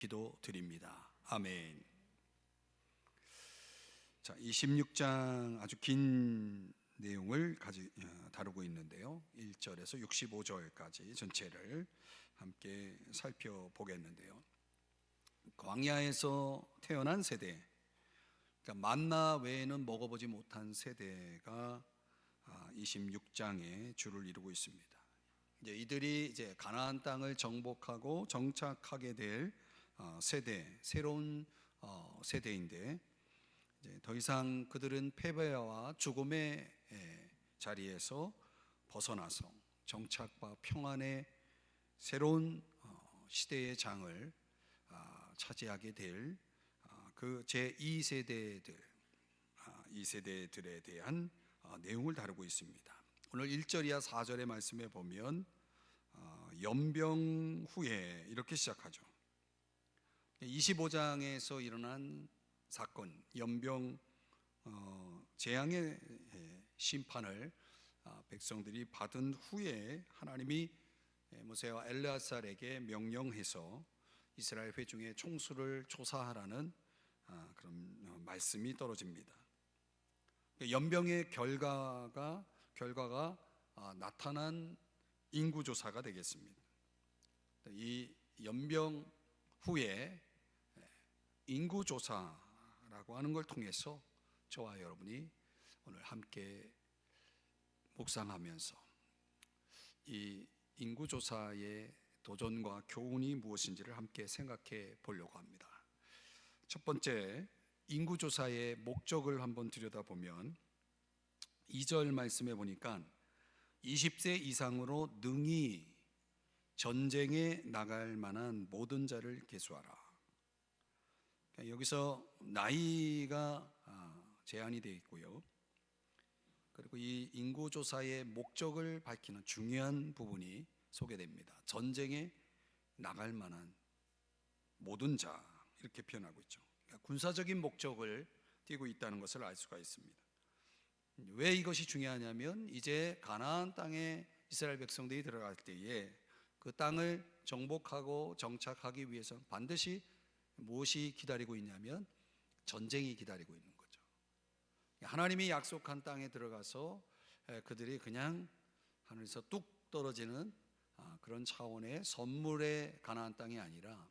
기도드립니다. 아멘. 자, 26장 아주 긴 내용을 다루고 있는데요. 1절에서 65절까지 전체를 함께 살펴보겠는데요. 광야에서 태어난 세대, 그러니까 만나 외에는 먹어보지 못한 세대가 26장에 주를 이루고 있습니다. 이들이 가나안 땅을 정복하고 정착하게 될 세대, 새로운 세대인데, 더 이상 그들은 패배와 죽음의 자리에서 벗어나서 정착과 평안의 새로운 시대의 장을 차지하게 될 그 제2세대들, 이 세대들에 대한 내용을 다루고 있습니다. 오늘 1절 이하 4절의 말씀에 보면 연병 후에 이렇게 시작하죠. 25장에서 일어난 사건, 연병 재앙의 심판을 백성들이 받은 후에 하나님이 모세와 엘르아살에게 명령해서 이스라엘 회중의 총수를 조사하라는 그런 말씀이 떨어집니다. 연병의 결과가 나타난 인구조사가 되겠습니다. 이 연병 후에 인구조사라고 하는 걸 통해서 저와 여러분이 오늘 함께 묵상하면서 이 인구조사의 도전과 교훈이 무엇인지를 함께 생각해 보려고 합니다. 첫 번째, 인구조사의 목적을 한번 들여다보면 2절 말씀에 보니까 20세 이상으로 능히 전쟁에 나갈 만한 모든 자를 계수하라. 여기서 나이가 제한이 되어 있고요. 그리고 이 인구조사의 목적을 밝히는 중요한 부분이 소개됩니다. 전쟁에 나갈 만한 모든 자, 이렇게 표현하고 있죠. 그러니까 군사적인 목적을 띠고 있다는 것을 알 수가 있습니다. 왜 이것이 중요하냐면 이제 가나안 땅에 이스라엘 백성들이 들어갈 때에 그 땅을 정복하고 정착하기 위해서 반드시 무엇이 기다리고 있냐면 전쟁이 기다리고 있는 거죠. 하나님이 약속한 땅에 들어가서 그들이 그냥 하늘에서 뚝 떨어지는 그런 차원의 선물의 가나안 땅이 아니라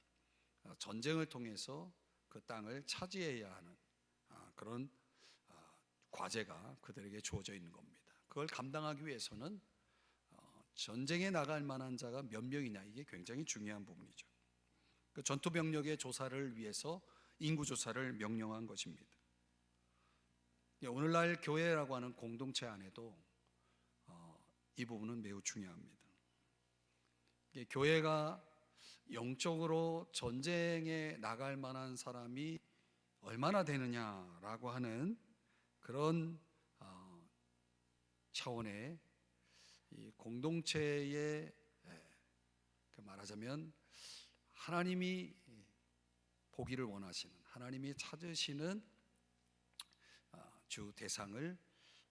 전쟁을 통해서 그 땅을 차지해야 하는 그런 과제가 그들에게 주어져 있는 겁니다. 그걸 감당하기 위해서는 전쟁에 나갈 만한 자가 몇 명이냐, 이게 굉장히 중요한 부분이죠. 그 전투병력의 조사를 위해서 인구조사를 명령한 것입니다. 오늘날 교회라고 하는 공동체 안에도 이 부분은 매우 중요합니다. 교회가 영적으로 전쟁에 나갈 만한 사람이 얼마나 되느냐라고 하는 그런 차원의 이 공동체의 말하자면 하나님이 보기를 원하시는, 하나님이 찾으시는 주 대상을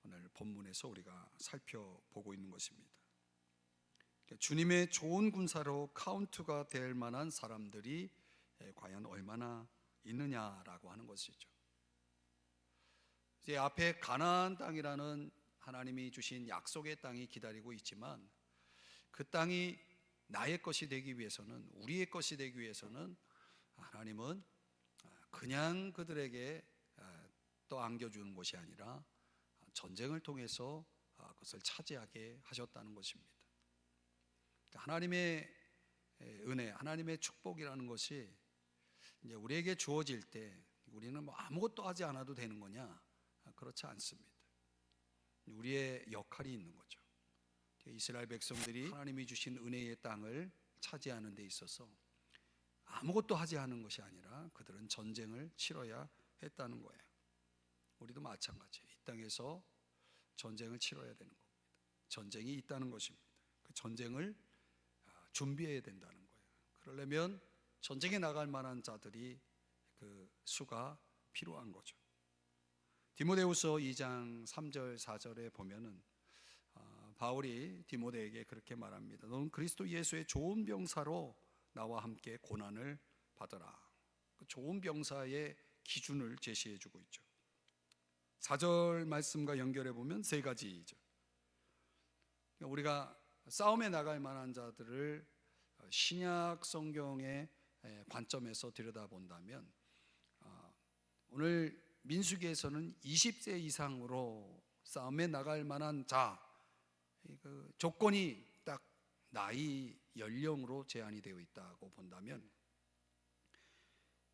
오늘 본문에서 우리가 살펴보고 있는 것입니다. 주님의 좋은 군사로 카운트가 될 만한 사람들이 과연 얼마나 있느냐라고 하는 것이죠. 이제 앞에 가나안 땅이라는 하나님이 주신 약속의 땅이 기다리고 있지만 그 땅이 나의 것이 되기 위해서는, 우리의 것이 되기 위해서는 하나님은 그냥 그들에게 떠안겨주는 것이 아니라 전쟁을 통해서 그것을 차지하게 하셨다는 것입니다. 하나님의 은혜, 하나님의 축복이라는 것이 이제 우리에게 주어질 때 우리는 뭐 아무것도 하지 않아도 되는 거냐? 그렇지 않습니다. 우리의 역할이 있는 거죠. 이스라엘 백성들이 하나님이 주신 은혜의 땅을 차지하는 데 있어서 아무것도 하지 않은 것이 아니라 그들은 전쟁을 치러야 했다는 거예요. 우리도 마찬가지예요. 이 땅에서 전쟁을 치러야 되는 겁니다. 전쟁이 있다는 것입니다. 그 전쟁을 준비해야 된다는 거예요. 그러려면 전쟁에 나갈 만한 자들이 그 수가 필요한 거죠. 디모데후서 2장 3절 4절에 보면은 바울이 디모데에게 그렇게 말합니다. 너는 그리스도 예수의 좋은 병사로 나와 함께 고난을 받아라. 그 좋은 병사의 기준을 제시해 주고 있죠. 4절 말씀과 연결해 보면 세 가지죠. 우리가 싸움에 나갈 만한 자들을 신약 성경의 관점에서 들여다본다면 오늘 민수기에서는 20세 이상으로 싸움에 나갈 만한 자, 그 조건이 딱 나이 연령으로 제한이 되어 있다고 본다면,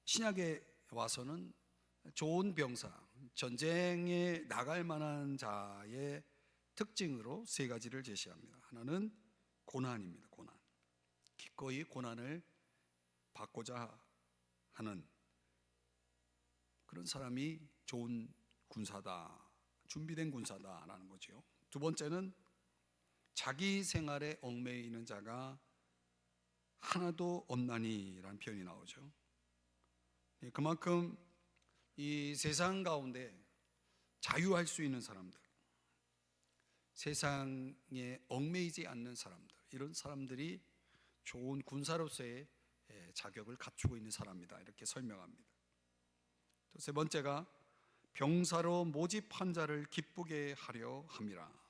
신약에 와서는 좋은 병사, 전쟁에 나갈 만한 자의 특징으로 세 가지를 제시합니다. 하나는 고난입니다. 고난. 기꺼이 고난을 받고자 하는 그런 사람이 좋은 군사다, 준비된 군사다라는 거죠. 두 번째는 자기 생활에 얽매이는 자가 하나도 없나니라는 표현이 나오죠. 그만큼 이 세상 가운데 자유할 수 있는 사람들, 세상에 얽매이지 않는 사람들, 이런 사람들이 좋은 군사로서의 자격을 갖추고 있는 사람이다, 이렇게 설명합니다. 또 세 번째가 병사로 모집한 자를 기쁘게 하려 함이라.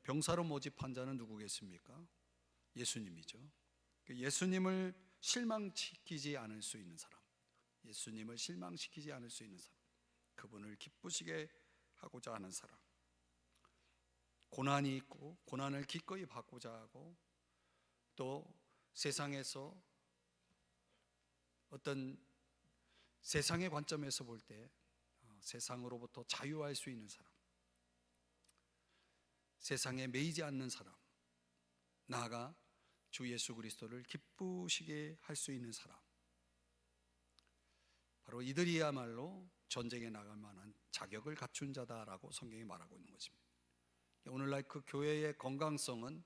병사로 모집한 자는 누구겠습니까? 예수님이죠. 예수님을 실망시키지 않을 수 있는 사람, 예수님을 실망시키지 않을 수 있는 사람, 그분을 기쁘시게 하고자 하는 사람, 고난이 있고 고난을 기꺼이 받고자 하고, 또 세상에서 어떤 세상의 관점에서 볼 때 세상으로부터 자유할 수 있는 사람, 세상에 매이지 않는 사람, 나아가 주 예수 그리스도를 기쁘시게 할 수 있는 사람, 바로 이들이야말로 전쟁에 나갈 만한 자격을 갖춘 자다라고 성경이 말하고 있는 것입니다. 오늘날 그 교회의 건강성은,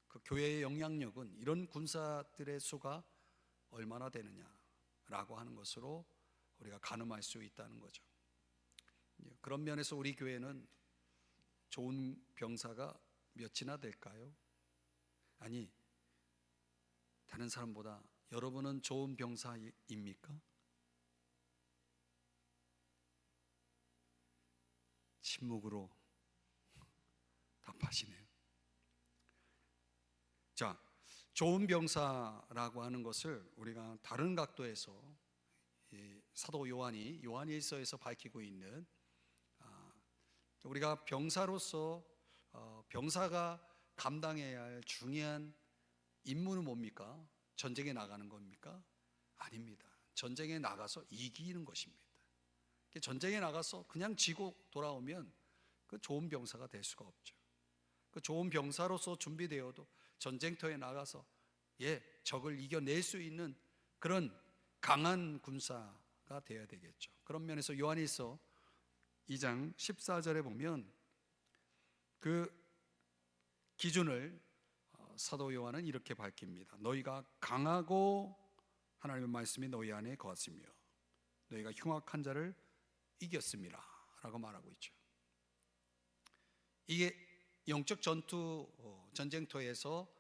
그 교회의 영향력은 이런 군사들의 수가 얼마나 되느냐라고 하는 것으로 우리가 가늠할 수 있다는 거죠. 그런 면에서 우리 교회는 좋은 병사가 몇이나 될까요? 아니, 다른 사람보다 여러분은 좋은 병사입니까? 침묵으로 답하시네요. 자, 좋은 병사라고 하는 것을 우리가 다른 각도에서 사도 요한일서에서 밝히고 있는, 우리가 병사로서 병사가 감당해야 할 중요한 임무는 뭡니까? 전쟁에 나가는 겁니까? 아닙니다. 전쟁에 나가서 이기는 것입니다. 전쟁에 나가서 그냥 지고 돌아오면 그 좋은 병사가 될 수가 없죠. 그 좋은 병사로서 준비되어도 전쟁터에 나가서 적을 이겨낼 수 있는 그런 강한 군사가 되어야 되겠죠. 그런 면에서 요한일서 2장 14절에 보면 그 기준을 사도 요한은 이렇게 밝힙니다. 너희가 강하고 하나님의 말씀이 너희 안에 거하시며 너희가 흉악한 자를 이겼습니다 라고 말하고 있죠. 이게 영적 전쟁터에서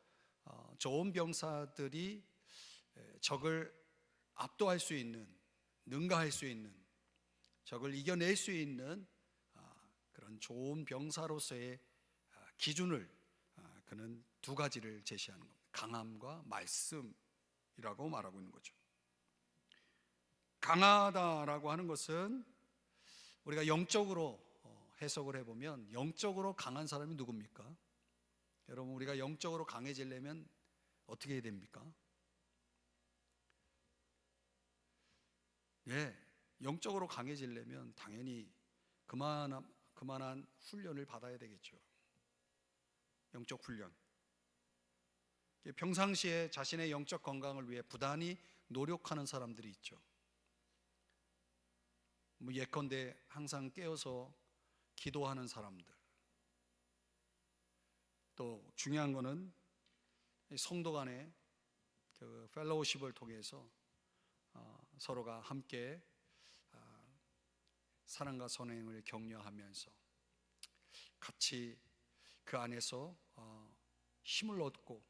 좋은 병사들이 적을 압도할 수 있는, 능가할 수 있는, 적을 이겨낼 수 있는 그런 좋은 병사로서의 기준을 그는 두 가지를 제시하는 겁니다. 강함과 말씀이라고 말하고 있는 거죠. 강하다라고 하는 것은 우리가 영적으로 해석을 해보면 영적으로 강한 사람이 누굽니까? 여러분, 우리가 영적으로 강해지려면 어떻게 해야 됩니까? 영적으로 강해지려면 당연히 그만한 훈련을 받아야 되겠죠. 영적 훈련. 평상시에 자신의 영적 건강을 위해 부단히 노력하는 사람들이 있죠. 예컨대 항상 깨어서 기도하는 사람들, 또 중요한 거는 성도 간의 그 펠로우십을 통해서 서로가 함께 사랑과 선행을 격려하면서 같이 그 안에서 힘을 얻고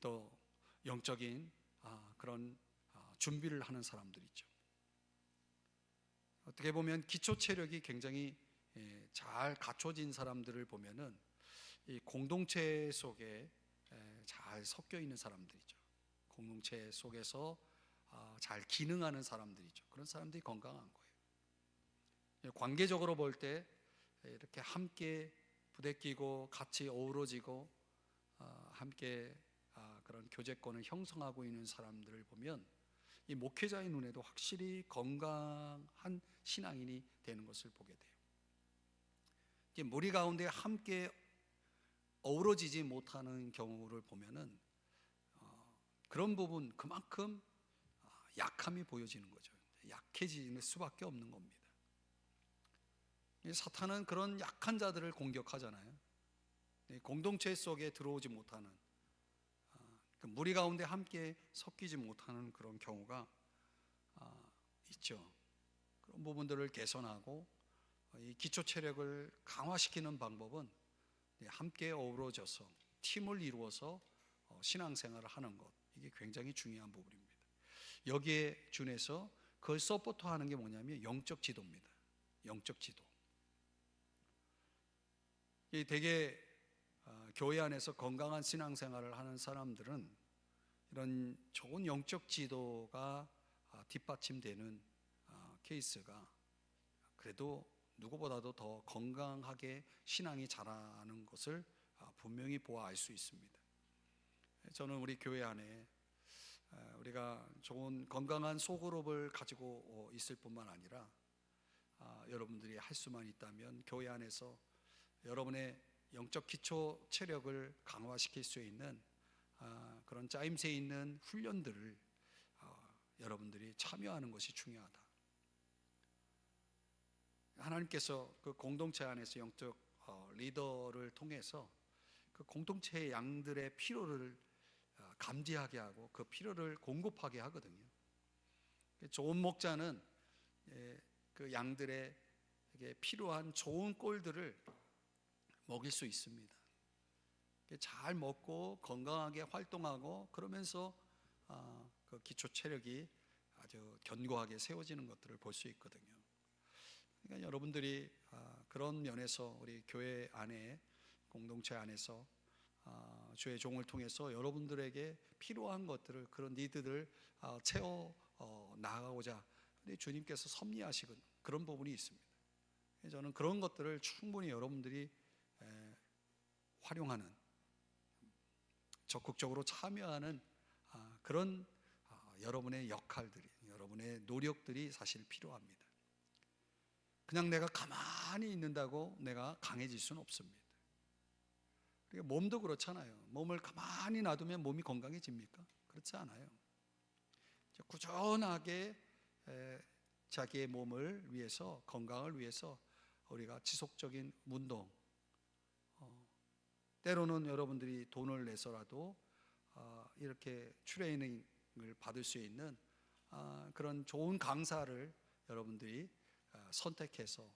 또 영적인 그런 준비를 하는 사람들이죠. 어떻게 보면 기초 체력이 굉장히 잘 갖춰진 사람들을 보면은 이 공동체 속에 잘 섞여 있는 사람들이죠. 공동체 속에서 잘 기능하는 사람들이죠. 그런 사람들이 건강한 거예요. 관계적으로 볼 때 이렇게 함께 부대끼고 같이 어우러지고 함께 그런 교제권을 형성하고 있는 사람들을 보면 이 목회자의 눈에도 확실히 건강한 신앙인이 되는 것을 보게 돼요. 이제 무리 가운데 함께 어우러지지 못하는 경우를 보면은 그런 부분 그만큼 약함이 보여지는 거죠. 약해질 수밖에 없는 겁니다. 사탄은 그런 약한 자들을 공격하잖아요. 공동체 속에 들어오지 못하는 무리 가운데 함께 섞이지 못하는 그런 경우가 있죠. 그런 부분들을 개선하고 이 기초 체력을 강화시키는 방법은 함께 어우러져서 팀을 이루어서 신앙생활을 하는 것, 이게 굉장히 중요한 부분입니다. 여기에 준해서 그걸 서포트하는 게 뭐냐면 영적 지도입니다. 영적 지도. 이 되게 교회 안에서 건강한 신앙생활을 하는 사람들은 이런 좋은 영적 지도가 뒷받침되는 케이스가 그래도 누구보다도 더 건강하게 신앙이 자라는 것을 분명히 보아 알 수 있습니다. 저는 우리 교회 안에 우리가 좋은 건강한 소그룹을 가지고 있을 뿐만 아니라 여러분들이 할 수만 있다면 교회 안에서 여러분의 영적 기초 체력을 강화시킬 수 있는 그런 짜임새 있는 훈련들을 여러분들이 참여하는 것이 중요하다. 하나님께서 그 공동체 안에서 영적 리더를 통해서 그 공동체의 양들의 필요를 감지하게 하고 그 필요를 공급하게 하거든요. 좋은 목자는 그 양들에게 필요한 좋은 꼴들을 먹일 수 있습니다. 잘 먹고 건강하게 활동하고 그러면서 그 기초 체력이 아주 견고하게 세워지는 것들을 볼 수 있거든요. 그러니까 여러분들이 그런 면에서 우리 교회 안에 공동체 안에서 주의 종을 통해서 여러분들에게 필요한 것들을 그런 니드들을 채워 나가고자 주님께서 섭리하시는 그런 부분이 있습니다. 저는 그런 것들을 충분히 여러분들이 활용하는 적극적으로 참여하는 그런 여러분의 역할들이 여러분의 노력들이 사실 필요합니다. 그냥 내가 가만히 있는다고 내가 강해질 수는 없습니다. 몸도 그렇잖아요. 몸을 가만히 놔두면 몸이 건강해집니까? 그렇지 않아요. 꾸준하게 자기의 몸을 위해서 건강을 위해서 우리가 지속적인 운동, 때로는 여러분들이 돈을 내서라도 이렇게 트레이닝을 받을 수 있는 그런 좋은 강사를 여러분들이 선택해서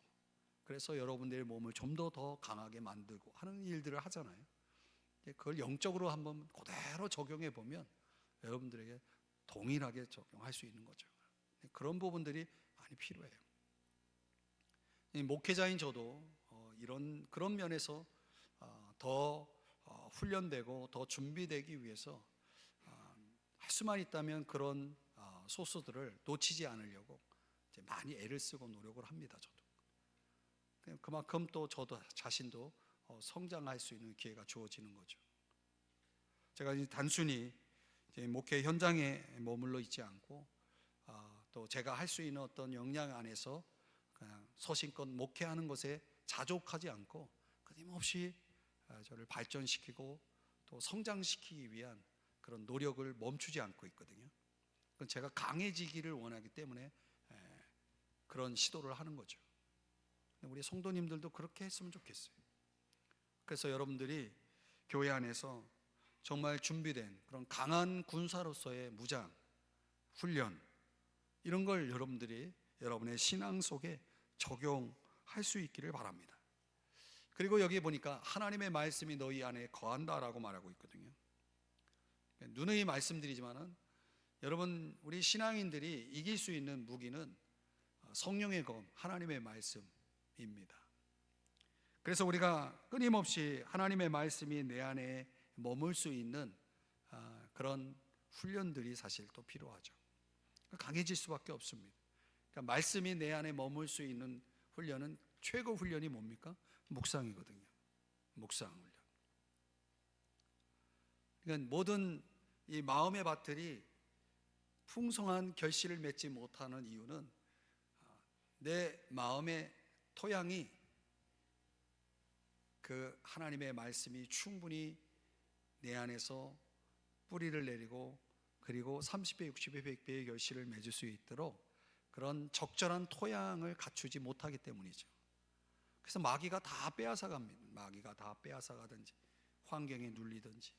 그래서 여러분들의 몸을 좀 더 강하게 만들고 하는 일들을 하잖아요. 그걸 영적으로 한번 그대로 적용해 보면 여러분들에게 동일하게 적용할 수 있는 거죠. 그런 부분들이 많이 필요해요. 목회자인 저도 그런 면에서 더 훈련되고 더 준비되기 위해서 할 수만 있다면 그런 소스들을 놓치지 않으려고 이제 많이 애를 쓰고 노력을 합니다. 저도 그만큼 또 저도 자신도 성장할 수 있는 기회가 주어지는 거죠. 제가 단순히 이제 목회 현장에 머물러 있지 않고 또 제가 할 수 있는 어떤 역량 안에서 그냥 소신껏 목회하는 것에 자족하지 않고 끊임없이 저를 발전시키고 또 성장시키기 위한 그런 노력을 멈추지 않고 있거든요. 그건 제가 강해지기를 원하기 때문에 그런 시도를 하는 거죠. 우리 성도님들도 그렇게 했으면 좋겠어요. 그래서 여러분들이 교회 안에서 정말 준비된 그런 강한 군사로서의 무장, 훈련 이런 걸 여러분들이 여러분의 신앙 속에 적용할 수 있기를 바랍니다. 그리고 여기 보니까 하나님의 말씀이 너희 안에 거한다라고 말하고 있거든요. 누누이 말씀드리지만은 여러분, 우리 신앙인들이 이길 수 있는 무기는 성령의 검, 하나님의 말씀입니다. 그래서 우리가 끊임없이 하나님의 말씀이 내 안에 머물 수 있는 그런 훈련들이 사실 또 필요하죠. 강해질 수밖에 없습니다. 그러니까 말씀이 내 안에 머물 수 있는 훈련은, 최고 훈련이 뭡니까? 묵상이거든요. 묵상 훈련. 그러니까 모든 이 마음의 밭들이 풍성한 결실을 맺지 못하는 이유는 내 마음의 토양이 그 하나님의 말씀이 충분히 내 안에서 뿌리를 내리고, 그리고 30배, 60배, 100배의 결실을 맺을 수 있도록 그런 적절한 토양을 갖추지 못하기 때문이죠. 그래서 마귀가 다 빼앗아갑니다. 마귀가 다 빼앗아가든지 환경에 눌리든지,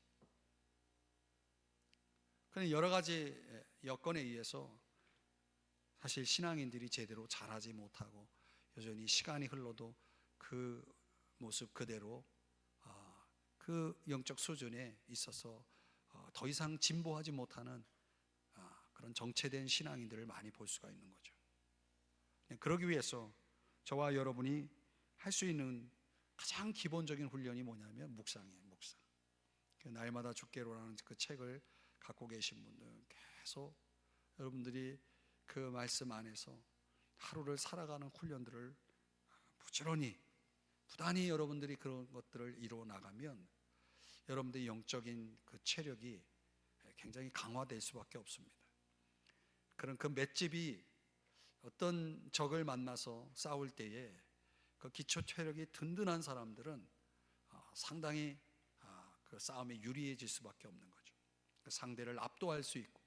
그런 여러 가지 여건에 의해서 사실 신앙인들이 제대로 자라지 못하고 여전히 시간이 흘러도 그 모습 그대로 그 영적 수준에 있어서 더 이상 진보하지 못하는 그런 정체된 신앙인들을 많이 볼 수가 있는 거죠. 그러기 위해서 저와 여러분이 할 수 있는 가장 기본적인 훈련이 뭐냐면 묵상이에요. 묵상. 날마다 주께로라는 그 책을 갖고 계신 분들, 계속 여러분들이 그 말씀 안에서 하루를 살아가는 훈련들을 부단히 여러분들이 그런 것들을 이루어 나가면 여러분들의 영적인 그 체력이 굉장히 강화될 수밖에 없습니다. 그런 그 맷집이 어떤 적을 만나서 싸울 때에 그 기초 체력이 든든한 사람들은 상당히 그 싸움에 유리해질 수밖에 없는 거죠. 상대를 압도할 수 있고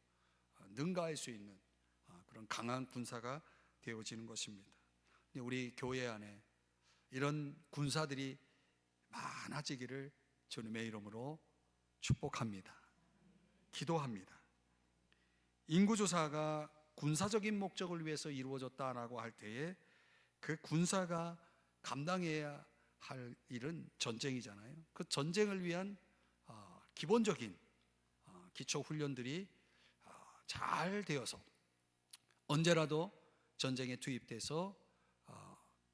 능가할 수 있는 그런 강한 군사가 되어지는 것입니다. 우리 교회 안에 이런 군사들이 많아지기를 주님의 이름으로 축복합니다. 기도합니다. 인구조사가 군사적인 목적을 위해서 이루어졌다라고 할 때에 그 군사가 감당해야 할 일은 전쟁이잖아요. 그 전쟁을 위한 기본적인 기초 훈련들이 잘 되어서 언제라도 전쟁에 투입돼서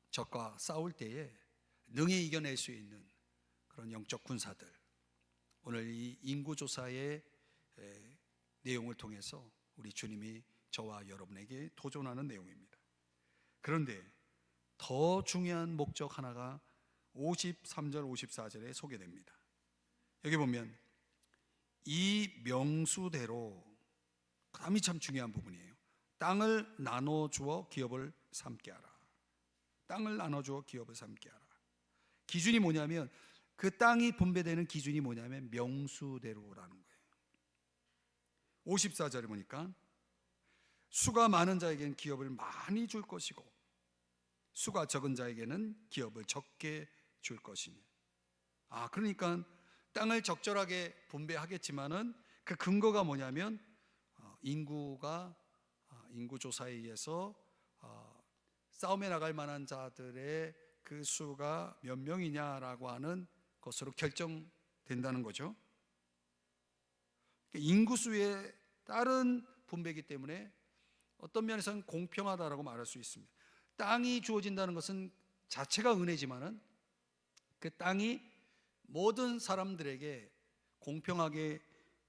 적과 싸울 때에 능히 이겨낼 수 있는 그런 영적 군사들, 오늘 이 인구조사의 내용을 통해서 우리 주님이 저와 여러분에게 도전하는 내용입니다. 그런데 더 중요한 목적 하나가 53절 54절에 소개됩니다. 여기 보면 이 명수대로, 그 다음이 참 중요한 부분이에요. 땅을 나눠주어 기업을 삼게 하라. 땅을 나눠주어 기업을 삼게 하라. 기준이 뭐냐면, 그 땅이 분배되는 기준이 뭐냐면 명수대로라는 거예요. 54절에 보니까 수가 많은 자에게는 기업을 많이 줄 것이고 수가 적은 자에게는 기업을 적게 줄 것이니. 그러니까 땅을 적절하게 분배하겠지만은 그 근거가 뭐냐면 인구조사에 의해서 싸움에 나갈 만한 자들의 그 수가 몇 명이냐라고 하는 것으로 결정된다는 거죠. 인구수에 따른 분배이기 때문에 어떤 면에서는 공평하다라고 말할 수 있습니다. 땅이 주어진다는 것은 자체가 은혜지만은 그 땅이 모든 사람들에게 공평하게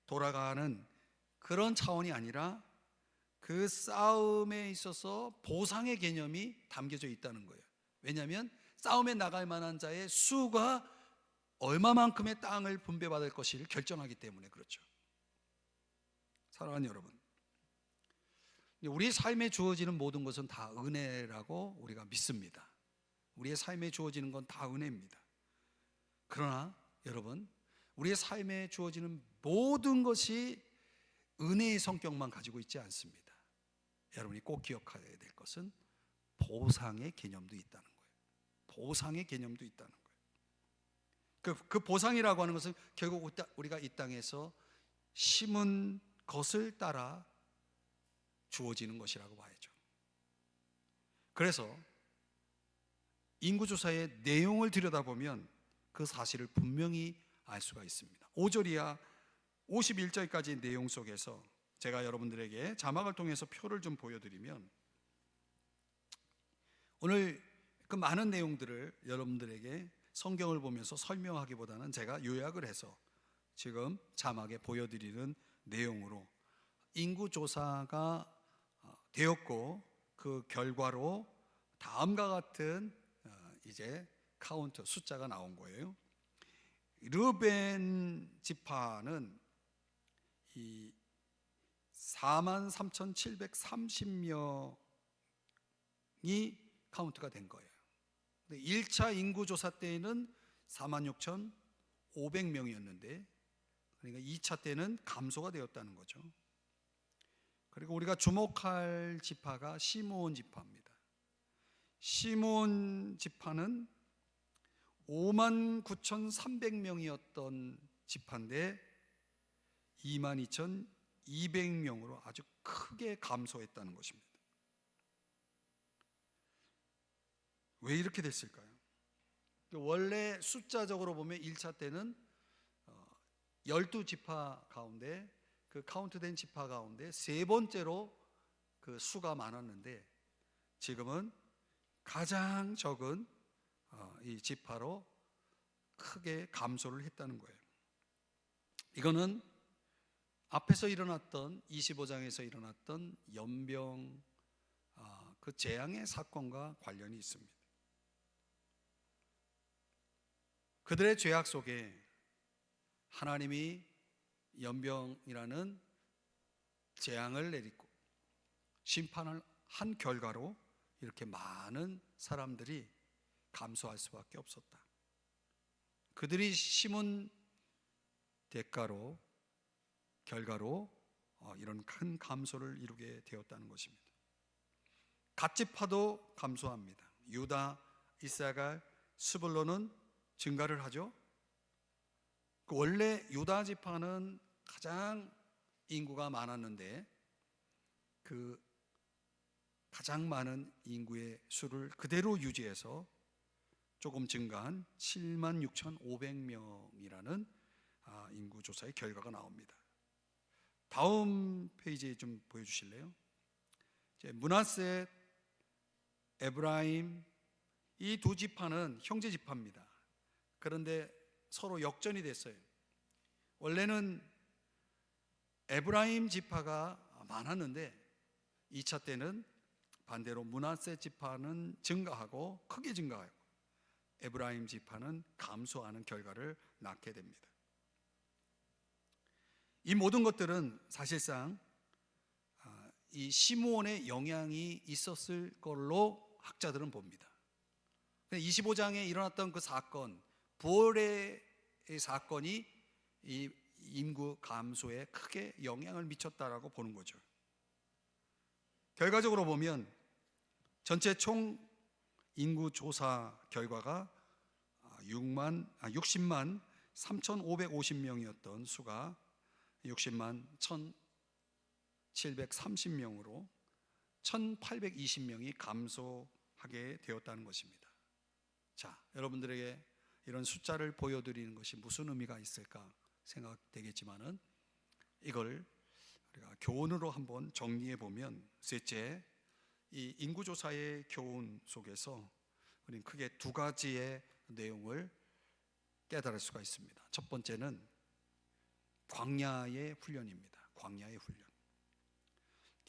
돌아가는 그런 차원이 아니라 그 싸움에 있어서 보상의 개념이 담겨져 있다는 거예요. 왜냐하면 싸움에 나갈 만한 자의 수가 얼마만큼의 땅을 분배받을 것을 결정하기 때문에 그렇죠. 사랑하는 여러분, 우리 삶에 주어지는 모든 것은 다 은혜라고 우리가 믿습니다. 우리의 삶에 주어지는 건 다 은혜입니다. 그러나 여러분, 우리의 삶에 주어지는 모든 것이 은혜의 성격만 가지고 있지 않습니다. 여러분이 꼭 기억해야 될 것은 보상의 개념도 있다는 거예요. 보상의 개념도 있다는 거예요. 그 보상이라고 하는 것은 결국 우리가 이 땅에서 심은 것을 따라 주어지는 것이라고 봐야죠. 그래서 인구조사의 내용을 들여다보면 그 사실을 분명히 알 수가 있습니다. 5절이야 51절까지 내용 속에서 제가 여러분들에게 자막을 통해서 표를 좀 보여드리면, 오늘 그 많은 내용들을 여러분들에게 성경을 보면서 설명하기보다는 제가 요약을 해서 지금 자막에 보여드리는 내용으로 인구조사가 되었고, 그 결과로 다음과 같은 이제 카운트 숫자가 나온 거예요. 르벤 지파는 이 43,730명이 카운트가 된 거예요. 1차 인구조사 때에는 46,500명이었는데, 그러니까 2차 때는 감소가 되었다는 거죠. 그리고 우리가 주목할 지파가 시므온 지파입니다. 시므온 지파는 59,300명이었던 지파인데 22,200명으로 아주 크게 감소했다는 것입니다. 왜 이렇게 됐을까요? 원래 숫자적으로 보면 1차 때는 12지파 가운데, 그 카운트된 지파 가운데 세 번째로 그 수가 많았는데, 지금은 가장 적은 이 지파로 크게 감소를 했다는 거예요. 이거는 앞에서 일어났던 25장에서 일어났던 연병 그 재앙의 사건과 관련이 있습니다. 그들의 죄악 속에 하나님이 연병이라는 재앙을 내리고 심판을 한 결과로 이렇게 많은 사람들이 감소할 수밖에 없었다. 그들이 심은 대가로, 결과로 이런 큰 감소를 이루게 되었다는 것입니다. 갓 지파도 감소합니다. 유다, 이사갈, 스불론은 증가를 하죠. 원래 유다 지파는 가장 인구가 많았는데, 그 가장 많은 인구의 수를 그대로 유지해서 조금 증가한 76,500명이라는 인구조사의 결과가 나옵니다. 다음 페이지에 좀 보여주실래요? 므낫셋, 에브라임, 이 두 지파는 형제 지파입니다. 그런데 서로 역전이 됐어요. 원래는 에브라임 지파가 많았는데 2차 때는 반대로 므낫셋 지파는 증가하고, 크게 증가하고, 에브라임 지파는 감소하는 결과를 낳게 됩니다. 이 모든 것들은 사실상 이 시므온의 영향이 있었을 걸로 학자들은 봅니다. 25장에 일어났던 그 사건, 부활의 사건이 이 인구 감소에 크게 영향을 미쳤다라고 보는 거죠. 결과적으로 보면 전체 총 인구 조사 결과가 60만 3,550명이었던 수가 60만 1,730명으로 1,820명이 감소하게 되었다는 것입니다. 자, 여러분들에게 이런 숫자를 보여드리는 것이 무슨 의미가 있을까 생각되겠지만은, 이걸 우리가 교훈으로 한번 정리해 보면, 셋째, 이 인구조사의 교훈 속에서 우리는 크게 두 가지의 내용을 깨달을 수가 있습니다. 첫 번째는 광야의 훈련입니다. 광야의 훈련.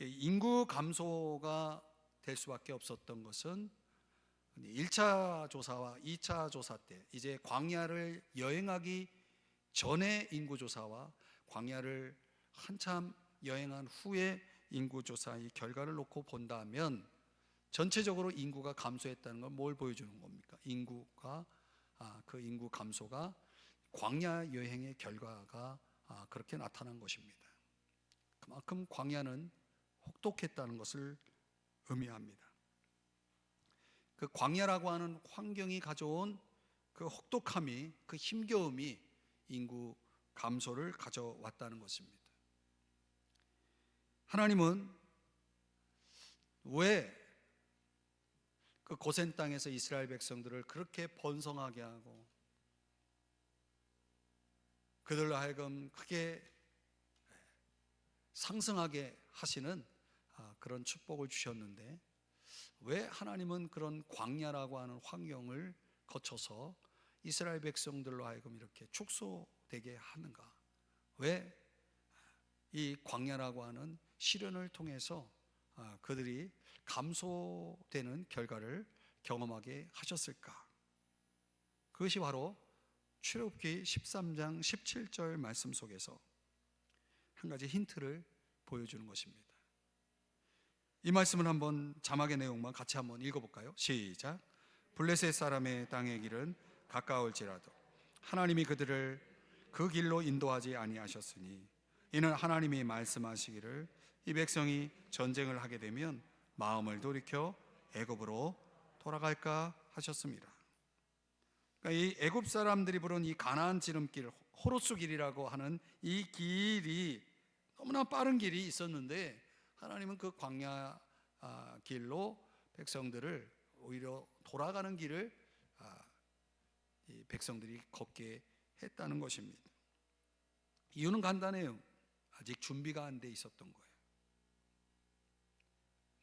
인구 감소가 될 수밖에 없었던 것은 1차 조사와 2차 조사 때, 이제 광야를 여행하기 전에 인구조사와 광야를 한참 여행한 후에 인구조사의 결과를 놓고 본다면, 전체적으로 인구가 감소했다는 건 뭘 보여주는 겁니까? 그 인구 감소가 광야 여행의 결과가 그렇게 나타난 것입니다. 그만큼 광야는 혹독했다는 것을 의미합니다. 그 광야라고 하는 환경이 가져온 그 혹독함이, 그 힘겨움이 인구 감소를 가져왔다는 것입니다. 하나님은 왜 그 고센 땅에서 이스라엘 백성들을 그렇게 번성하게 하고 그들로 하여금 크게 상승하게 하시는 그런 축복을 주셨는데 왜 하나님은 그런 광야라고 하는 환경을 거쳐서 이스라엘 백성들로 하여금 이렇게 축소되게 하는가? 왜 이 광야라고 하는 시련을 통해서 그들이 감소되는 결과를 경험하게 하셨을까? 그것이 바로 출애굽기 13장 17절 말씀 속에서 한 가지 힌트를 보여주는 것입니다. 이 말씀을 한번 자막의 내용만 같이 한번 읽어볼까요? 시작. 블레셋 사람의 땅의 길은 가까울지라도 하나님이 그들을 그 길로 인도하지 아니하셨으니 이는 하나님이 말씀하시기를 이 백성이 전쟁을 하게 되면 마음을 돌이켜 애굽으로 돌아갈까 하셨습니다. 그러니까 이 애굽 사람들이 부른 이 가나안 지름길, 호로스 길이라고 하는 이 길이 너무나 빠른 길이 있었는데 하나님은 그 광야 길로 백성들을 오히려 돌아가는 길을 이 백성들이 걷게 했다는 것입니다. 이유는 간단해요. 아직 준비가 안 돼 있었던 거예요.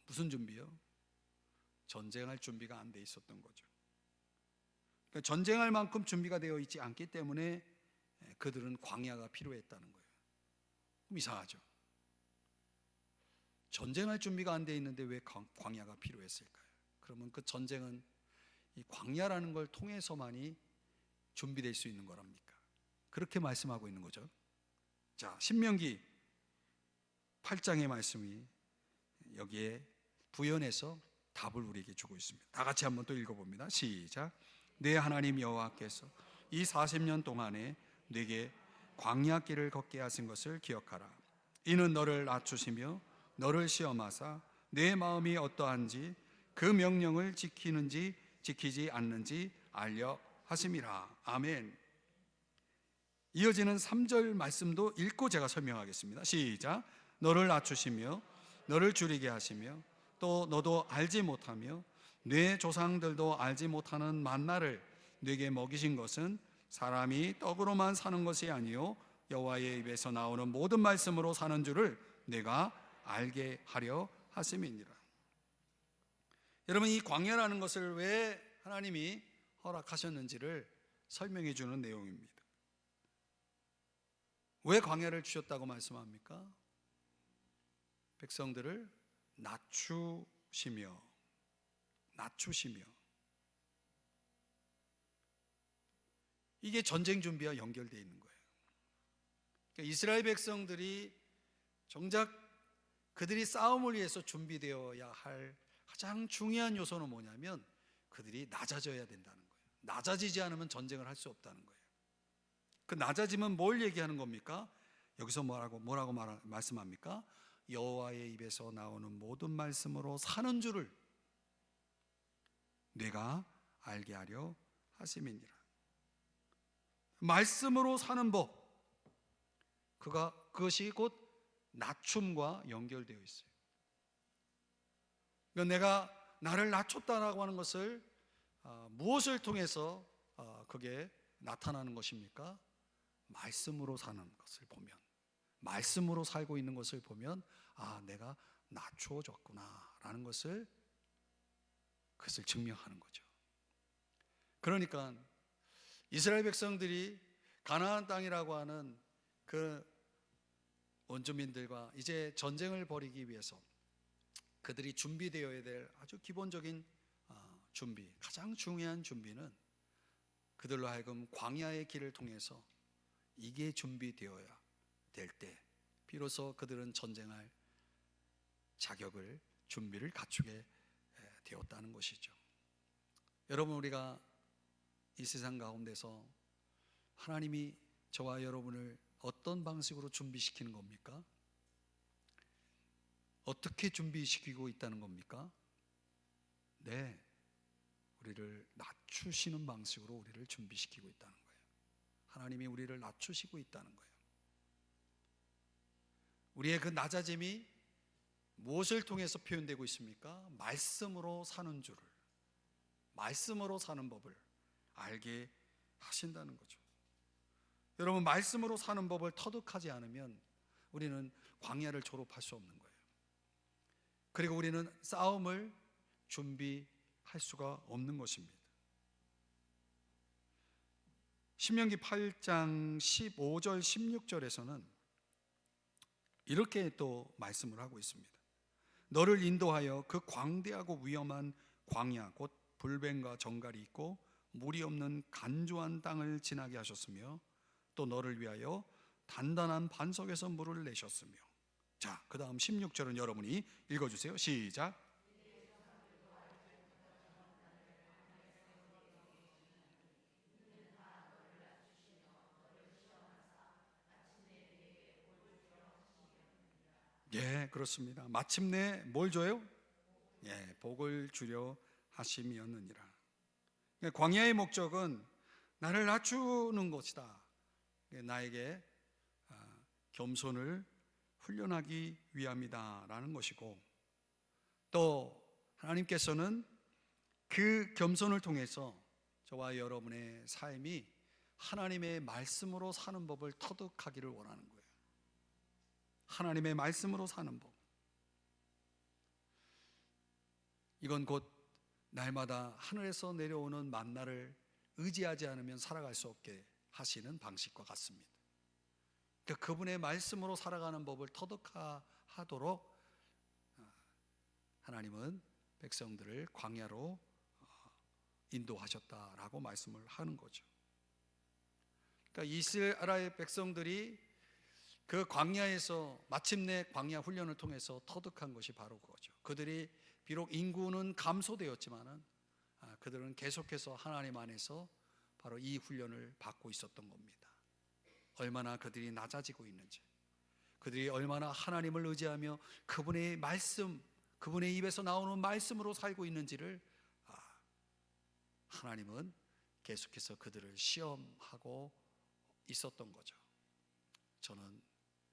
무슨 준비요? 전쟁할 준비가 안 돼 있었던 거죠. 그러니까 전쟁할 만큼 준비가 되어 있지 않기 때문에 그들은 광야가 필요했다는 거예요. 그럼 이상하죠. 전쟁할 준비가 안 돼 있는데 왜 광야가 필요했을까요? 그러면 그 전쟁은 이 광야라는 걸 통해서만이 준비될 수 있는 거랍니까? 그렇게 말씀하고 있는 거죠. 자, 신명기 8장의 말씀이 여기에 부연해서 답을 우리에게 주고 있습니다. 다 같이 한번 또 읽어봅니다. 시작. 내 하나님 여호와께서 이 40년 동안에 네게 광야길을 걷게 하신 것을 기억하라. 이는 너를 낮추시며 너를 시험하사 내 마음이 어떠한지 그 명령을 지키는지 지키지 않는지 알려 하심이라. 아멘. 이어지는 3절 말씀도 읽고 제가 설명하겠습니다. 시작. 너를 낮추시며 너를 줄이게 하시며 또 너도 알지 못하며 내 조상들도 알지 못하는 만나를 네게 먹이신 것은 사람이 떡으로만 사는 것이 아니요 여호와의 입에서 나오는 모든 말씀으로 사는 줄을 내가 알게 하려 하심이니라. 여러분, 이 광야라는 것을 왜 하나님이 허락하셨는지를 설명해 주는 내용입니다. 왜 광야를 주셨다고 말씀합니까? 백성들을 낮추시며 이게 전쟁 준비와 연결되어 있는 거예요. 그러니까 이스라엘 백성들이 정작 그들이 싸움을 위해서 준비되어야 할 가장 중요한 요소는 뭐냐면 그들이 낮아져야 된다는 거예요. 낮아지지 않으면 전쟁을 할 수 없다는 거예요. 그 낮아지면 뭘 얘기하는 겁니까? 여기서 뭐라고 말씀합니까? 여호와의 입에서 나오는 모든 말씀으로 사는 줄을 내가 알게 하려 하심이니라. 말씀으로 사는 법, 그것이 곧 낮춤과 연결되어 있어요. 그러니까 내가 나를 낮췄다라고 하는 것을 무엇을 통해서 그게 나타나는 것입니까? 말씀으로 사는 것을 보면, 말씀으로 살고 있는 것을 보면 내가 낮추어졌구나 라는 것을 그것을 증명하는 거죠. 그러니까 이스라엘 백성들이 가나안 땅이라고 하는 그 원주민들과 이제 전쟁을 벌이기 위해서 그들이 준비되어야 될 아주 기본적인 준비, 가장 중요한 준비는 그들로 하여금 광야의 길을 통해서 이게 준비되어야 될 때 비로소 그들은 전쟁할 자격을, 준비를 갖추게 되었다는 것이죠. 여러분, 우리가 이 세상 가운데서 하나님이 저와 여러분을 어떤 방식으로 준비시키는 겁니까? 어떻게 준비시키고 있다는 겁니까? 네, 우리를 낮추시는 방식으로 우리를 준비시키고 있다는 거예요. 하나님이 우리를 낮추시고 있다는 거예요. 우리의 그 낮아짐이 무엇을 통해서 표현되고 있습니까? 말씀으로 사는 줄을, 말씀으로 사는 법을 알게 하신다는 거죠. 여러분, 말씀으로 사는 법을 터득하지 않으면 우리는 광야를 졸업할 수 없는 거예요. 그리고 우리는 싸움을 준비할 수가 없는 것입니다. 신명기 8장 15절 16절에서는 이렇게 또 말씀을 하고 있습니다. 너를 인도하여 그 광대하고 위험한 광야 곧 불뱀과 정갈이 있고 물이 없는 간조한 땅을 지나게 하셨으며 또 너를 위하여 단단한 반석에서 물을 내셨으며. 자, 그 다음 16절은 여러분이 읽어주세요. 시작. 예, 그렇습니다. 마침내 뭘 줘요? 예, 복을 주려 하심이었느니라. 광야의 목적은 나를 낮추는 것이다. 나에게 겸손을 훈련하기 위함이다라는 것이고, 또 하나님께서는 그 겸손을 통해서 저와 여러분의 삶이 하나님의 말씀으로 사는 법을 터득하기를 원하는 거예요. 하나님의 말씀으로 사는 법. 이건 곧 날마다 하늘에서 내려오는 만나를 의지하지 않으면 살아갈 수 없게 하시는 방식과 같습니다. 그분의 말씀으로 살아가는 법을 터득하도록 하나님은 백성들을 광야로 인도하셨다라고 말씀을 하는 거죠. 그러니까 이스라엘 백성들이 그 광야에서 마침내 광야 훈련을 통해서 터득한 것이 바로 그거죠. 그들이 비록 인구는 감소되었지만은 그들은 계속해서 하나님 안에서 바로 이 훈련을 받고 있었던 겁니다. 얼마나 그들이 낮아지고 있는지, 그들이 얼마나 하나님을 의지하며 그분의 말씀, 그분의 입에서 나오는 말씀으로 살고 있는지를 하나님은 계속해서 그들을 시험하고 있었던 거죠. 저는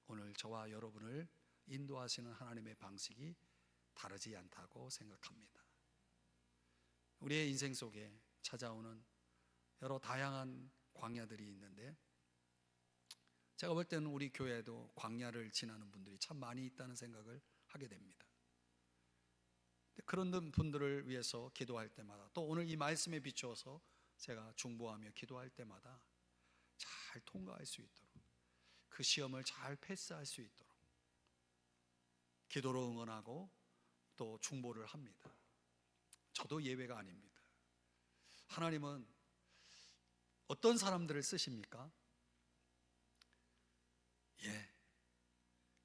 오늘 저와 여러분을 인도하시는 하나님의 방식이 다르지 않다고 생각합니다. 우리의 인생 속에 찾아오는 여러 다양한 광야들이 있는데, 제가 볼 때는 우리 교회에도 광야를 지나는 분들이 참 많이 있다는 생각을 하게 됩니다. 그런 분들을 위해서 기도할 때마다, 또 오늘 이 말씀에 비추어서 제가 중보하며 기도할 때마다 잘 통과할 수 있도록, 그 시험을 잘 패스할 수 있도록 기도로 응원하고 또 중보를 합니다. 저도 예외가 아닙니다. 하나님은 어떤 사람들을 쓰십니까? 예,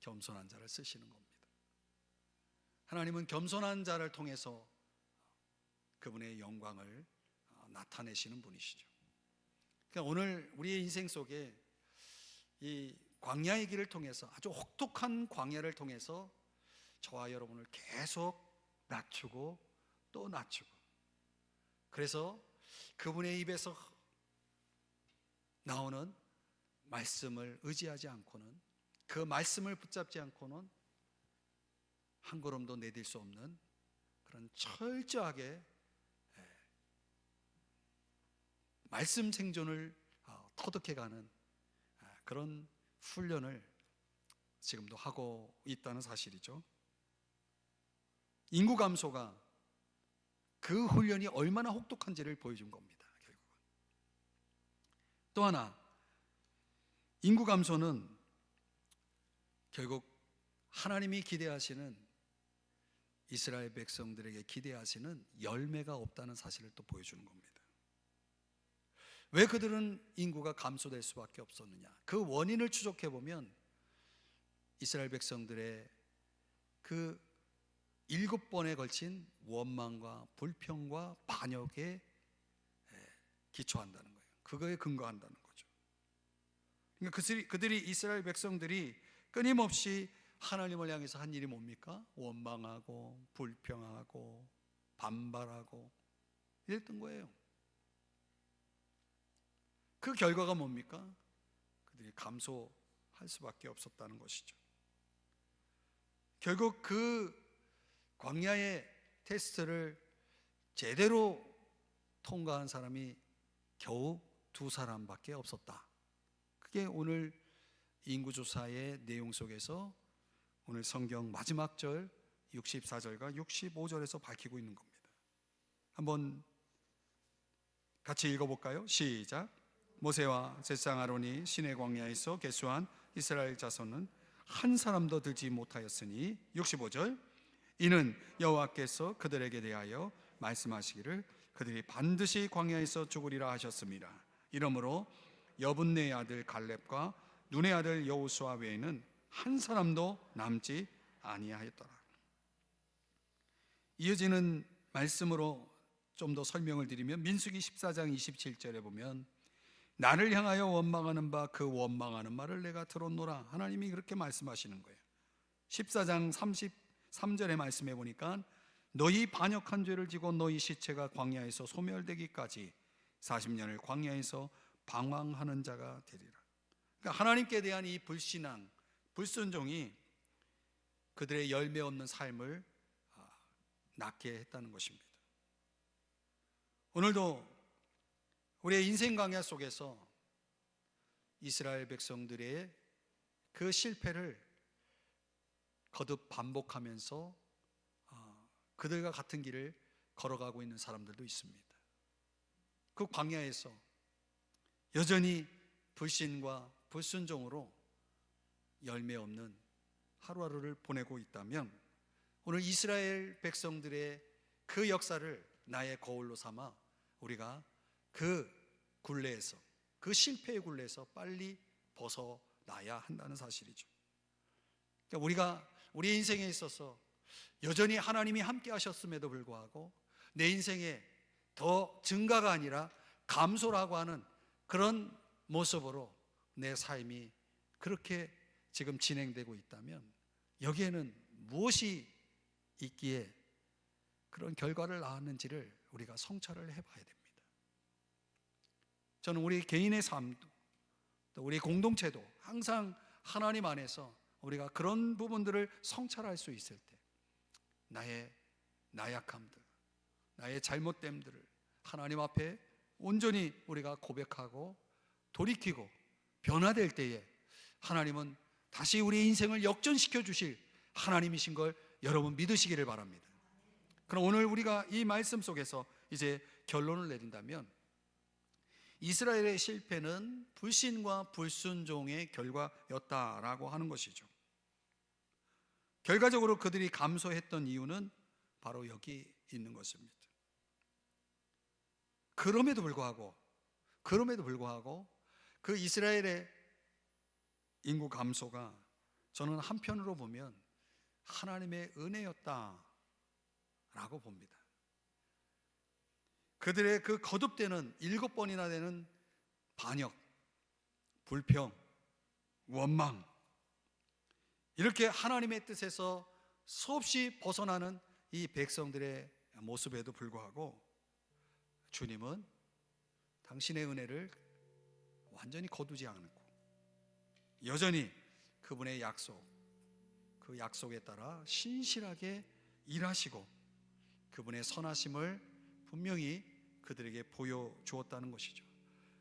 겸손한 자를 쓰시는 겁니다. 하나님은 겸손한 자를 통해서 그분의 영광을 나타내시는 분이시죠. 그러니까 오늘 우리의 인생 속에 이 광야의 길을 통해서, 아주 혹독한 광야를 통해서 저와 여러분을 계속 낮추고 또 낮추고, 그래서 그분의 입에서 나오는 말씀을 의지하지 않고는, 그 말씀을 붙잡지 않고는 한 걸음도 내딜 수 없는 그런 철저하게 말씀 생존을 터득해가는 그런 훈련을 지금도 하고 있다는 사실이죠. 인구 감소가 그 훈련이 얼마나 혹독한지를 보여준 겁니다. 결국은 또 하나, 인구 감소는 결국 하나님이 기대하시는, 이스라엘 백성들에게 기대하시는 열매가 없다는 사실을 또 보여주는 겁니다. 왜 그들은 인구가 감소될 수밖에 없었느냐? 그 원인을 추적해 보면 이스라엘 백성들의 그 7번에 걸친 원망과 불평과 반역에 기초한다는 거예요. 그거에 근거한다는 거죠. 그러니까 그들이 이스라엘 백성들이 끊임없이 하나님을 향해서 한 일이 뭡니까? 원망하고 불평하고 반발하고 이랬던 거예요. 그 결과가 뭡니까? 그들이 감소할 수밖에 없었다는 것이죠. 결국 그 광야의 테스트를 제대로 통과한 사람이 겨우 2사람밖에 없었다. 그게 오늘 인구조사의 내용 속에서 오늘 성경 마지막 절 64절과 65절에서 밝히고 있는 겁니다. 한번 같이 읽어볼까요? 시작. 모세와 제사장 아론이 시내 광야에서 계수한 이스라엘 자손은 한 사람도 들지 못하였으니 65절. 이는 여호와께서 그들에게 대하여 말씀하시기를 그들이 반드시 광야에서 죽으리라 하셨습니다. 이러므로 여분네의 아들 갈렙과 눈의 아들 여호수아 외에는 한 사람도 남지 아니하였더라. 이어지는 말씀으로 좀 더 설명을 드리면 민수기 14장 27절에 보면 나를 향하여 원망하는 바 그 원망하는 말을 내가 들었노라. 하나님이 그렇게 말씀하시는 거예요. 14장 33절의 말씀해 보니까 너희 반역한 죄를 지고 너희 시체가 광야에서 소멸되기까지 40년을 광야에서 방황하는 자가 되리라. 그러니까 하나님께 대한 이 불신앙, 불순종이 그들의 열매 없는 삶을 낳게 했다는 것입니다. 오늘도 우리의 인생 광야 속에서 이스라엘 백성들의 그 실패를 거듭 반복하면서 그들과 같은 길을 걸어가고 있는 사람들도 있습니다. 그 광야에서 여전히 불신과 불순종으로 열매 없는 하루하루를 보내고 있다면 오늘 이스라엘 백성들의 그 역사를 나의 거울로 삼아 우리가 그 굴레에서, 그 실패의 굴레에서 빨리 벗어나야 한다는 사실이죠. 그러니까 우리가 우리 인생에 있어서 여전히 하나님이 함께 하셨음에도 불구하고 내 인생에 더 증가가 아니라 감소라고 하는 그런 모습으로 내 삶이 그렇게 지금 진행되고 있다면 여기에는 무엇이 있기에 그런 결과를 낳았는지를 우리가 성찰을 해봐야 됩니다. 저는 우리 개인의 삶도 또 우리 공동체도 항상 하나님 안에서 우리가 그런 부분들을 성찰할 수 있을 때 나의 나약함들, 나의 잘못됨들을 하나님 앞에 온전히 우리가 고백하고 돌이키고 변화될 때에 하나님은 다시 우리 인생을 역전시켜 주실 하나님이신 걸 여러분 믿으시기를 바랍니다. 그럼 오늘 우리가 이 말씀 속에서 이제 결론을 내린다면 이스라엘의 실패는 불신과 불순종의 결과였다라고 하는 것이죠. 결과적으로 그들이 감소했던 이유는 바로 여기 있는 것입니다. 그럼에도 불구하고 그 이스라엘의 인구 감소가 저는 한편으로 보면 하나님의 은혜였다라고 봅니다. 그들의 그 거듭되는 7번이나 되는 반역, 불평, 원망, 이렇게 하나님의 뜻에서 수없이 벗어나는 이 백성들의 모습에도 불구하고 주님은 당신의 은혜를 완전히 거두지 않고 여전히 그분의 약속, 그 약속에 따라 신실하게 일하시고 그분의 선하심을 분명히 그들에게 보여주었다는 것이죠.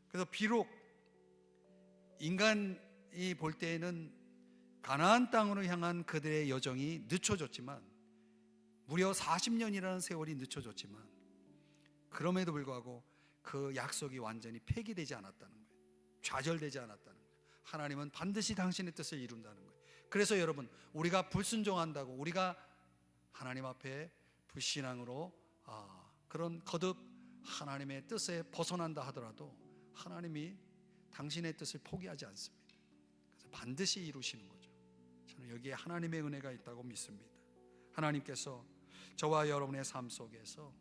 그래서 비록 인간이 볼 때에는 가나안 땅으로 향한 그들의 여정이 늦춰졌지만 무려 40년이라는 세월이 늦춰졌지만 그럼에도 불구하고 그 약속이 완전히 폐기되지 않았다는 거예요. 좌절되지 않았다는 거예요. 하나님은 반드시 당신의 뜻을 이룬다는 거예요. 그래서 여러분, 우리가 불순종한다고 우리가 하나님 앞에 불신앙으로 그런 거듭 하나님의 뜻에 벗어난다 하더라도 하나님이 당신의 뜻을 포기하지 않습니다. 그래서 반드시 이루시는 거죠. 저는 여기에 하나님의 은혜가 있다고 믿습니다. 하나님께서 저와 여러분의 삶 속에서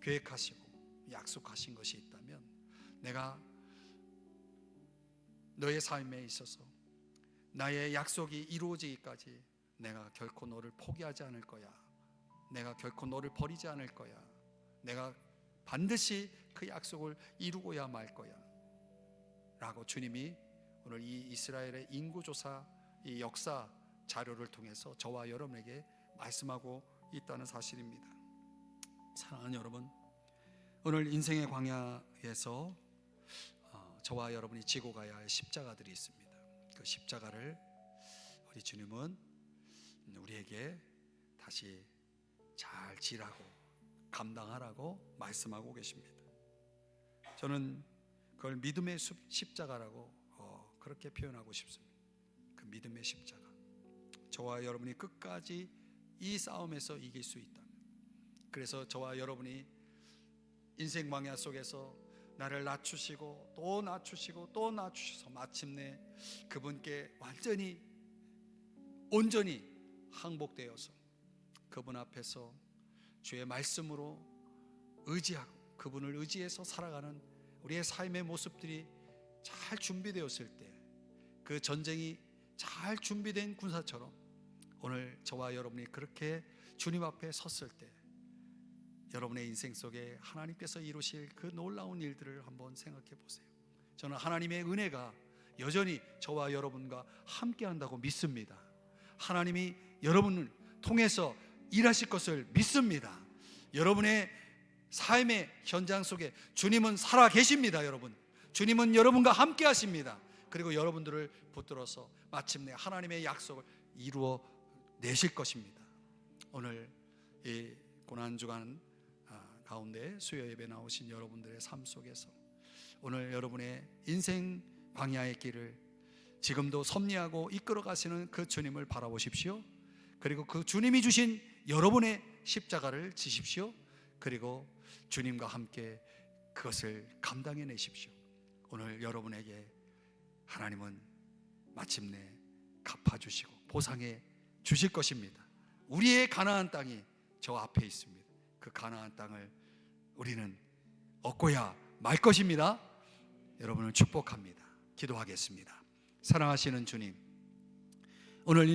계획하시고 약속하신 것이 있다면 내가 너의 삶에 있어서 나의 약속이 이루어지기까지 내가 결코 너를 포기하지 않을 거야. 내가 결코 너를 버리지 않을 거야. 내가 반드시 그 약속을 이루고야 말 거야 라고 주님이 오늘 이 이스라엘의 인구조사 이 역사 자료를 통해서 저와 여러분에게 말씀하고 있다는 사실입니다. 사랑하는 여러분, 오늘 인생의 광야에서 저와 여러분이 지고 가야 할 십자가들이 있습니다. 그 십자가를 우리 주님은 우리에게 다시 잘 지라고 감당하라고 말씀하고 계십니다. 저는 그걸 믿음의 십자가라고 그렇게 표현하고 싶습니다. 그 믿음의 십자가, 저와 여러분이 끝까지 이 싸움에서 이길 수 있다면, 그래서 저와 여러분이 인생 광야 속에서 나를 낮추시고 또 낮추시고 또 낮추셔서 마침내 그분께 완전히 온전히 항복되어서 그분 앞에서 주의 말씀으로 의지하고 그분을 의지해서 살아가는 우리의 삶의 모습들이 잘 준비되었을 때, 그 전쟁이 잘 준비된 군사처럼 오늘 저와 여러분이 그렇게 주님 앞에 섰을 때 여러분의 인생 속에 하나님께서 이루실 그 놀라운 일들을 한번 생각해 보세요. 저는 하나님의 은혜가 여전히 저와 여러분과 함께 한다고 믿습니다. 하나님이 여러분을 통해서 일하실 것을 믿습니다. 여러분의 삶의 현장 속에 주님은 살아 계십니다. 여러분, 주님은 여러분과 함께 하십니다. 그리고 여러분들을 붙들어서 마침내 하나님의 약속을 이루어 내실 것입니다. 오늘 이 고난주간 가운데 수요 예배 나오신 여러분들의 삶 속에서 오늘 여러분의 인생 광야의 길을 지금도 섭리하고 이끌어 가시는 그 주님을 바라보십시오. 그리고 그 주님이 주신 여러분의 십자가를 지십시오. 그리고 주님과 함께 그것을 감당해 내십시오. 오늘 여러분에게 하나님은 마침내 갚아주시고 보상해 주실 것입니다. 우리의 가나안 땅이 저 앞에 있습니다. 그 가나안 땅을 우리는 얻고야 말 것입니다. 여러분을 축복합니다. 기도하겠습니다. 사랑하시는 주님, 오늘